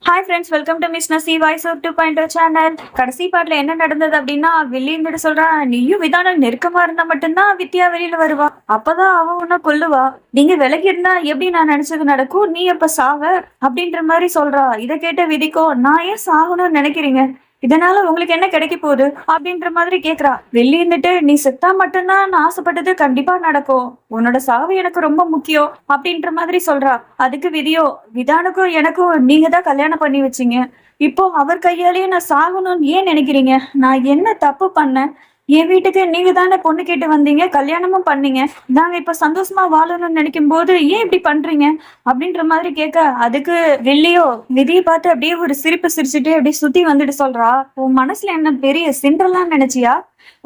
Hi friends, welcome to miss Nasi voice of 2.0 channel. கடைசி பாட்டுல என்ன நடந்தது அப்படின்னா, வில்லி இருந்துட்டு சொல்றான், நீயும் விதானம் நெருக்கமா இருந்தா மட்டும்தான் வித்யா வெளியில வருவா, அப்பதான் அவன் உன்ன கொல்லுவா. நீங்க விலகி இருந்தா எப்படி நான் நினைச்சது நடக்கும், நீ எப்ப சாவ அப்படின்ற மாதிரி சொல்றா. இதை கேட்ட விதிக்கோ, நான் ஏன் சாகணும்னு நினைக்கிறீங்க, இதனால உங்களுக்கு என்ன கிடைக்க போகுது அப்படின்ற மாதிரி கேக்குறா. வெள்ளி இருந்துட்டு, நீ செத்தா மட்டும்தான் நான் ஆசைப்பட்டது கண்டிப்பா நடக்கும், உன்னோட சாவு எனக்கு ரொம்ப முக்கியம் அப்படின்ற மாதிரி சொல்றா. அதுக்கு விதியோ, விதானுக்கும் எனக்கும் நீங்க தான் கல்யாணம் பண்ணி வச்சீங்க, இப்போ அவர் கையாலேயே நான் சாகணும்னு ஏன் நினைக்கிறீங்க, நான் என்ன தப்பு பண்ணேன், என் வீட்டுக்கு நீங்க தானே பொண்ணு கேட்டு வந்தீங்க, கல்யாணமும் பண்ணீங்க, நாங்க இப்ப சந்தோஷமா வாழணும்னு நினைக்கும் போது ஏன் இப்படி பண்றீங்க அப்படின்ற மாதிரி கேட்க, அதுக்கு வெள்ளியோ விதியை பார்த்து அப்படியே ஒரு சிரிப்பு சிரிச்சுட்டு அப்படியே சுத்தி வந்துட்டு சொல்றா, உன் மனசுல என்ன பெரிய சிண்டர்லாம் நினைச்சியா,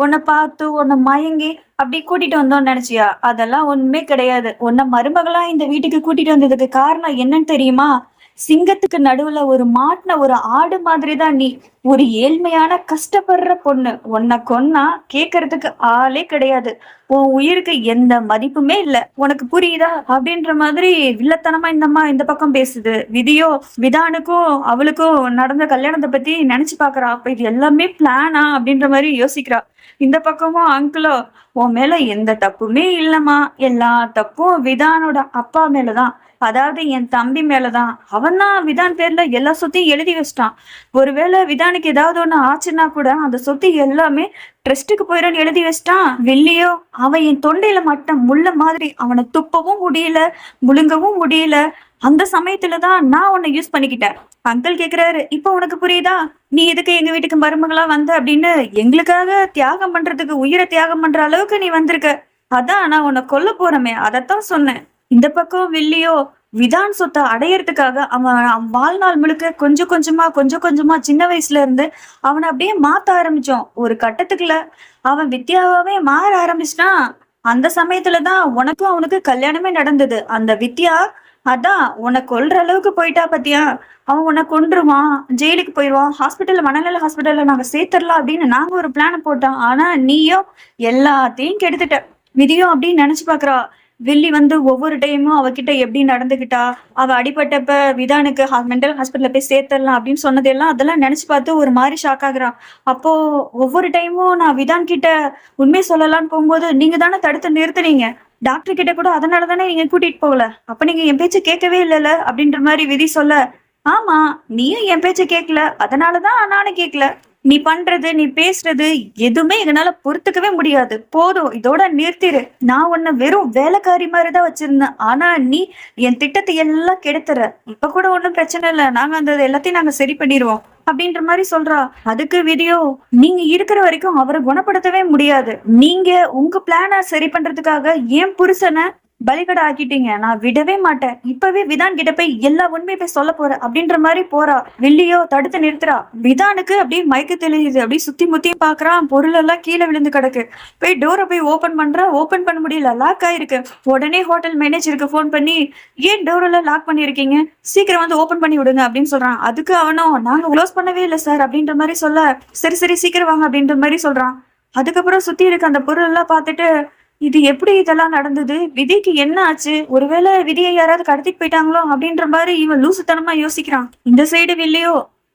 உன்னை பார்த்து உன்னை மயங்கி அப்படி கூட்டிட்டு வந்தோம்னு நினைச்சியா, அதெல்லாம் ஒண்ணுமே கிடையாது. உன்னை மருமகளா இந்த வீட்டுக்கு கூட்டிட்டு வந்ததுக்கு காரணம் என்னன்னு தெரியுமா, சிங்கத்துக்கு நடுவுல ஒரு மாட்டின ஒரு ஆடு மாதிரிதான் நீ, ஒரு ஏழ்மையான கஷ்டப்படுற பொண்ணு, உன்னை கொன்னா கேக்குறதுக்கு ஆளே கிடையாது, உன் உயிருக்கு எந்த மதிப்புமே இல்ல, உனக்கு புரியுதா அப்படின்ற மாதிரி வில்லத்தனமா இந்த பக்கம் பேசுது. விதியோ விதானுக்கும் அவளுக்கும் நடந்த கல்யாணத்தை பத்தி நினைச்சு பாக்குறா, அப்ப இது எல்லாமே பிளானா அப்படின்ற மாதிரி யோசிக்கிறா. இந்த பக்கமும் அங்கிளோ, உன் மேல எந்த தப்புமே இல்லம்மா, எல்லா தப்பும் விதானோட அப்பா மேலதான், அதாவது என் தம்பி மேலதான், அவன் தான் விதான் பேர்ல எல்லா சொத்தையும் எழுதி வச்சிட்டான், ஒருவேளை விதானுக்கு ஏதாவது ஒண்ணு ஆச்சுன்னா கூட அந்த சொத்து எல்லாமே ட்ரஸ்டுக்கு போயிடும் எழுதி வச்சிட்டான். வெள்ளியோ, அவன் என் தொண்டையில மட்டும் முள்ள மாதிரி, அவனை துப்பவும் முடியல முழுங்கவும் முடியல, அந்த சமயத்துலதான் நான் உன்னை யூஸ் பண்ணிக்கிட்டேன். அங்கிள் கேக்குறாரு, இப்ப உனக்கு புரியுதா, நீ எதுக்கு எங்க வீட்டுக்கு மருமகளா வந்த அப்படின்னு, எங்களுக்காக தியாகம் பண்றதுக்கு உயிரை தியாகம் பண்ற அளவுக்கு நீ வந்திருக்க, அதான் நான் உன்னை கொல்ல போறமே, அதத்தான் சொன்னேன். இந்த பக்கம் வில்லியோ, விதான் சொத்தை அடையறதுக்காக அவன் வாழ்நாள் முழுக்க கொஞ்சம் கொஞ்சமா சின்ன வயசுல இருந்து அவனை அப்படியே மாத்த ஆரம்பிச்சோம். ஒரு கட்டத்துக்குள்ள அவன் வித்யாவே மாற ஆரம்பிச்சிட்டான். அந்த சமயத்துலதான் உனக்கும் அவனுக்கு கல்யாணமே நடந்தது. அந்த வித்யா அதான் உன்னை கொல்ற அளவுக்கு போயிட்டா பத்தியா, அவன் உன்னை கொன்றுவான், ஜெயிலுக்கு போயிடுவான், ஹாஸ்பிட்டல்ல மனநல ஹாஸ்பிட்டல்ல நாங்க சேர்த்துடலாம் அப்படின்னு நாங்க ஒரு பிளான போட்டோம், ஆனா நீயோ எல்லாத்தையும் கெடுத்துட்ட. விதியும் அப்படின்னு நினைச்சு பாக்குறா. வில்லி ஒவ்வொரு டைமும் அவகிட்ட எப்படி நடந்துகிட்டா, அவ அடிபட்டப்ப விதானுக்கு மென்டல் ஹாஸ்பிட்டல்ல போய் சேர்த்தரலாம் அப்படின்னு சொன்னதெல்லாம் அதெல்லாம் நினைச்சு பார்த்து ஒரு மாதிரி ஷாக் ஆகுறான். அப்போ ஒவ்வொரு டைமும் நான் விதான் கிட்ட உண்மை சொல்லலாம்னு போகும்போது நீங்க தானே தடுத்து நிறுத்துறீங்க, டாக்டர் கிட்ட கூட அதனால தானே நீங்க கூட்டிட்டு போகல, அப்ப நீங்க என் பேச்ச கேட்கவே இல்லைல்ல அப்படின்ற மாதிரி விதி சொல்ல, ஆமா நீயும் என் பேச்ச கேட்கல, அதனாலதான் நானும் கேட்கல, நீ பண்றது நீ பேசுறது எதுவுமே என்னால பொறுத்துக்கவே முடியாது, போதும் இதோட நிறுத்திடு, நான் உன்னை வெறும் வேலைக்காரி மாதிரிதான் வச்சிருந்தேன், ஆனா நீ என் திட்டத்தை எல்லாம் கெடுத்துற, இப்ப கூட ஒண்ணும் பிரச்சனை இல்லை, நாங்க அந்த எல்லாத்தையும் நாங்க சரி பண்ணிடுவோம் அப்படின்ற மாதிரி சொல்றா. அதுக்கு விதியோ, நீங்க இருக்கிற வரைக்கும் அவரை குணப்படுத்தவே முடியாது, நீங்க உங்க பிளான சரி பண்றதுக்காக என் புருஷனை பலிகடை ஆக்கிட்டீங்க, நான் விடவே மாட்டேன், இப்பவே விதான் கிட்ட போய் எல்லா உண்மையை போய் சொல்ல போற அப்படின்ற மாதிரி போறா. வில்லியோ தடுத்து நிறுத்துறா. விதானுக்கு அப்படியே மயக்க தெளியுது, அப்படியே சுத்தி முத்தியும் பாக்குறான், பொருள் எல்லாம் கீழே விழுந்து கிடக்கு, போய் டோரை போய் ஓபன் பண்றா, ஓபன் பண்ண முடியல, லாக் ஆயிருக்கு. உடனே ஹோட்டல் மேனேஜருக்கு போன் பண்ணி, ஏன் டோரெல்லாம் லாக் பண்ணிருக்கீங்க, சீக்கிரம் ஓபன் பண்ணி விடுங்க அப்படின்னு சொல்றான். அதுக்கு அவனும், நாங்க க்ளோஸ் பண்ணவே இல்லை சார் அப்படின்ற மாதிரி சொல்ல, சரி சரி சீக்கிரம் வாங்க அப்படின்ற மாதிரி சொல்றான். அதுக்கப்புறம் சுத்தி இருக்க அந்த பொருள் எல்லாம் பார்த்துட்டு, இது எப்படி இதெல்லாம் நடந்தது, விதிக்கு என்ன ஆச்சு, ஒருவேளை விதியை யாராவது கடத்திட்டு போயிட்டாங்களோ அப்படின்ற மாதிரி இவன் லூசுத்தனமா யோசிக்கிறான். இந்த சைடு வில்லையோ,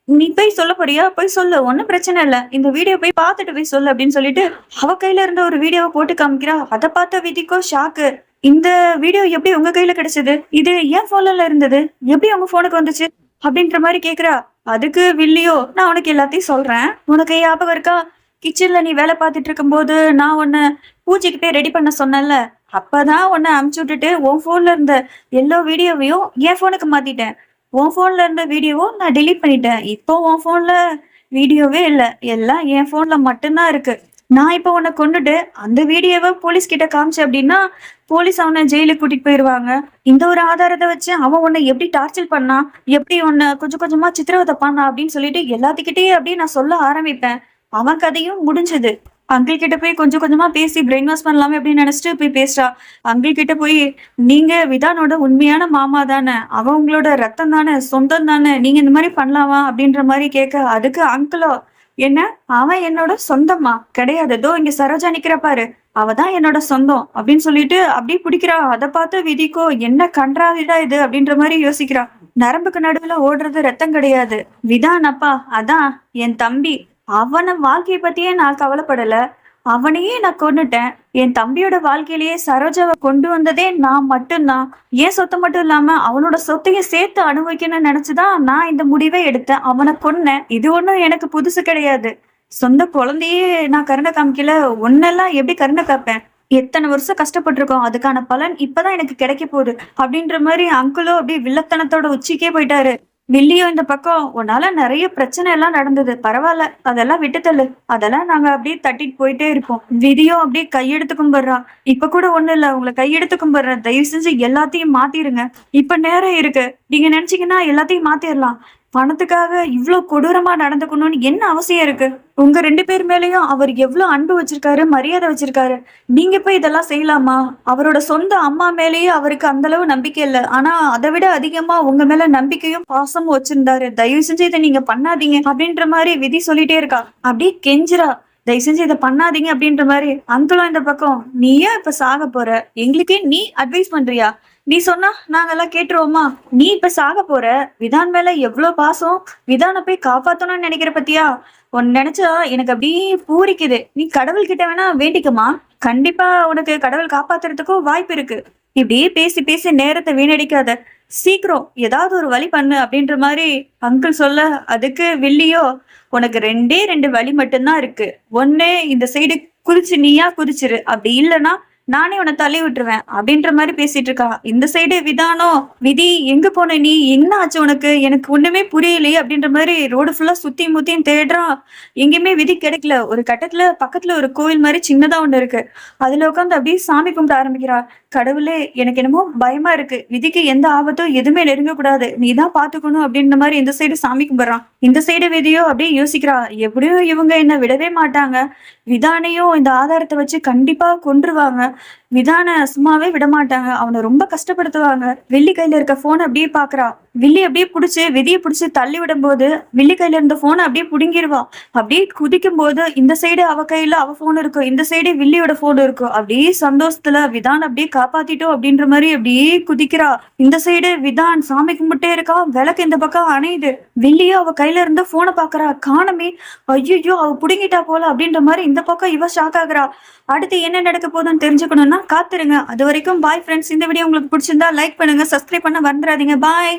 நீ போய் சொல்ல போறியா, போய் சொல்லு, ஒன்னும் பிரச்சனை இல்ல, இந்த வீடியோ போய் பார்த்துட்டு போய் சொல்லு அப்படின்னு சொல்லிட்டு அவ கையில இருந்த ஒரு வீடியோவை போட்டு காமிக்கிறா. அதை பார்த்த விதிக்கோ ஷாக்கு, இந்த வீடியோ எப்படி உங்க கையில கிடைச்சது, இது ஏன் போன்ல இருந்தது, எப்படி உங்க போனுக்கு வந்துச்சு அப்படின்ற மாதிரி கேக்குறா. அதுக்கு வில்லியோ, நான் உனக்கு எல்லாத்தையும் சொல்றேன், உனக்கு ஞாபகம் இருக்கா, கிச்சன்ல நீ வேலை பார்த்துட்டு இருக்கும் போது நான் உன்னை பூஜைக்கு போய் ரெடி பண்ண சொன்னேன்ல, அப்பதான் உன்னை அமுச்சு விட்டுட்டு உன் போன்ல இருந்த எல்லா வீடியோவையும் என் போனுக்கு மாத்திட்டேன், உன் போன்ல இருந்த வீடியோவும் நான் டெலீட் பண்ணிட்டேன், இப்போ உன் போன்ல வீடியோவே இல்லை, எல்லாம் என் போன்ல மட்டும்தான் இருக்கு, நான் இப்போ உன்னை கொண்டுட்டு அந்த வீடியோவை போலீஸ் கிட்ட காமிச்சு அப்படின்னா போலீஸ் அவனை ஜெயிலுக்கு கூட்டிட்டு போயிருவாங்க, இந்த ஒரு ஆதாரத்தை வச்சு அவன் உன்னை எப்படி டார்ச்சர் பண்ணா, எப்படி உன்னை கொஞ்சம் கொஞ்சமா சித்திரவதை பண்ணா அப்படின்னு சொல்லிட்டு எல்லாத்துக்கிட்டே அப்படியே நான் சொல்ல ஆரம்பிப்பேன். அவன் கதையும் முடிஞ்சது. அங்கிள் கிட்ட போய் கொஞ்சம் கொஞ்சமா பேசி பிரெயின் வாஷ் பண்ணலாமே அப்படின்னு நினைச்சிட்டு போய் பேசுறா. அங்கிள் கிட்ட போய், நீங்க விதானோட உண்மையான மாமா தானே, அவன் உங்களோட ரத்தம் தானே, சொந்தம் தானே, நீங்க இந்த மாதிரி பண்ணலாமா அப்படின்ற மாதிரி கேட்க, அதுக்கு அங்கிளோ, என்ன அவன் என்னோட சொந்தமா கிடையாது, இதோ இங்க சரோஜா நிக்கிற பாரு, அவ தான் என்னோட சொந்தம் அப்படின்னு சொல்லிட்டு அப்படியே பிடிக்கிறா. அதை பார்த்து விதிக்கோ என்ன கன்றாவிடா இது அப்படின்ற மாதிரி யோசிக்கிறா. நரம்புக்கு நடுவுல ஓடுறது ரத்தம் கிடையாது, விதான் அப்பா. அதான் என் தம்பி. அவன வாழ்க்கைய பத்தியே நான் கவலைப்படல. அவனையே நான் கொன்னுட்டேன். என் தம்பியோட வாழ்க்கையிலேயே சரோஜாவை கொண்டு வந்ததே நான் மட்டும்தான். ஏன் சொத்தை மட்டும் இல்லாம அவனோட சொத்தையும் சேர்த்து அனுபவிக்கணும்னு நினைச்சுதான் நான் இந்த முடிவை எடுத்தேன். அவனை கொன்னேன். இது ஒண்ணும் எனக்கு புதுசு கிடையாது. சொந்த குழந்தையே நான் கருணை காமிக்கல, ஒன்னெல்லாம் எப்படி கருணை காப்பேன்? எத்தனை வருஷம் கஷ்டப்பட்டிருக்கோம், அதுக்கான பலன் இப்பதான் எனக்கு கிடைக்க போகுது அப்படின்ற மாதிரி அங்கிளும் அப்படியே வில்லத்தனத்தோட உச்சிக்கே போயிட்டாரு. வில்லியும் இந்த பக்கம் உன்னால நிறைய பிரச்சனை எல்லாம் நடந்தது, பரவாயில்ல அதெல்லாம் விட்டுத்தள்ளு, அதெல்லாம் நாங்க அப்படியே தட்டிட்டு போயிட்டே இருப்போம். விதியும் அப்படியே கையெடுத்து கும்பிடுறான். இப்ப கூட ஒண்ணு இல்ல, உங்களை கையெடுத்து கும்பிடுறேன், தயவு செஞ்சு எல்லாத்தையும் மாத்திருங்க. இப்ப நேரம் இருக்கு, நீங்க நினைச்சீங்கன்னா எல்லாத்தையும் மாத்திரலாம். பணத்துக்காக இவ்வளவு கொடூரமா நடந்துக்கணும்னு என்ன அவசியம் இருக்கு? உங்க 2 பேர் மேலயும் அவர் எவ்வளவு அன்பு வச்சிருக்காரு, மரியாதை வச்சிருக்காரு. நீங்க போய் இதெல்லாம் செய்யலாமா? அவரோட சொந்த அம்மா மேலேயே அவருக்கு அந்த அளவு நம்பிக்கை இல்லை, ஆனா அதை விட அதிகமா உங்க மேல நம்பிக்கையும் பாசமும் வச்சிருந்தாரு. தயவு செஞ்சு இதை நீங்க பண்ணாதீங்க அப்படின்ற மாதிரி விதி சொல்லிட்டே இருக்கா. அப்படியே கெஞ்சிரா, தயவு செஞ்சு இதை பண்ணாதீங்க அப்படின்ற மாதிரி. அங்கிளும் இந்த பக்கம், நீயே இப்ப சாக போற, எங்களுக்கே நீ அட்வைஸ் பண்றியா? நீ சொன்னா நாங்கெல்லாம் கேட்டுருவோமா? நீ இப்ப சாக போற, விதான் மேல எவ்வளவு பாசம், விதான போய் காப்பாத்தணும்னு நினைக்கிற பத்தியா? உன்னை நினைச்சா எனக்கு அப்படியே பூரிக்குது. நீ கடவுள் கிட்ட வேணா வேண்டிக்கமா, கண்டிப்பா உனக்கு கடவுள் காப்பாத்துறதுக்கும் வாய்ப்பு இருக்கு. இப்படியே பேசி பேசி நேரத்தை வீணடிக்காத, சீக்கிரம் ஏதாவது ஒரு வழி பண்ணு அப்படின்ற மாதிரி அங்கிள் சொல்ல, அதுக்கு வில்லியோ, உனக்கு 2 வழி மட்டும்தான் இருக்கு. ஒண்ணு இந்த சைடு குதிச்சு நீயா குதிச்சிரு, அப்படி இல்லைன்னா நானே உன்னை தள்ளி விட்டுருவேன் அப்படின்ற மாதிரி பேசிட்டு இருக்கா. இந்த சைடு விதானோ, விதி எங்க போன நீ, என்ன ஆச்சு உனக்கு, எனக்கு ஒண்ணுமே புரியலையே அப்படின்ற மாதிரி ரோடு ஃபுல்லா சுத்தி முத்தியும் தேடுறான். எங்கேயுமே விதி கிடைக்கல. ஒரு கட்டத்துல பக்கத்துல ஒரு கோவில் மாதிரி சின்னதா ஒண்ணு இருக்கு, அதுல உட்காந்து அப்படியே சாமி கும்பிட ஆரம்பிக்கிறா. கடவுளே, எனக்கு என்னமோ பயமா இருக்கு, விதிக்கு எந்த ஆபத்தும் எதுவுமே நெருங்க கூடாது, நீ தான் பாத்துக்கணும் அப்படின்ற மாதிரி இந்த சைடு சாமி கும்பிடுறான். இந்த சைடு விதியோ அப்படியே யோசிக்கிறா, எப்படியும் இவங்க என்ன விடவே மாட்டாங்க, விதானையும் இந்த ஆதாரத்தை வச்சு கண்டிப்பா கொன்றுவாங்க, விதான சும்மாவே விட மாட்டாங்க, அவனை ரொம்ப கஷ்டப்படுத்துவாங்க. வில்லி கையில இருக்க போனை அப்படியே பாக்குறா. வில்லி அப்படியே புடிச்சு விதியை புடிச்சு தள்ளி விடும் போது வில்லி கையில இருந்த போனை அப்படியே புடுங்கிடுவா. அப்படியே குதிக்கும் போது இந்த சைடு அவ கையில அவ போன் இருக்கும், இந்த சைடு வில்லியோட போன் இருக்கும். அப்படியே சந்தோஷத்துல விதான் அப்படியே காப்பாத்திட்டோம் அப்படின்ற மாதிரி அப்படியே குதிக்கிறா. இந்த சைடு விதான் சாமி கும்பிட்டே இருக்கா. விளக்கு இந்த பக்கம் அணையுது. வில்லியோ அவ கையில இருந்த போனை பாக்குறா, காணமே, ஐயோ அவ புடுங்கிட்டா போல அப்படின்ற மாதிரி இந்த பக்கம் இவ ஷாக் ஆகுறா. அடுத்து என்ன நடக்க போதுன்னு தெரிஞ்சுக்கணும்னா காத்துருங்க. அது வரைக்கும் பாய் ஃப்ரெண்ட்ஸ். இந்த வீடியோ உங்களுக்கு பிடிச்சிருந்தா லைக் பண்ணுங்க, சப்ஸ்கிரைப் பண்ண மறந்துடாதீங்க. பாய்.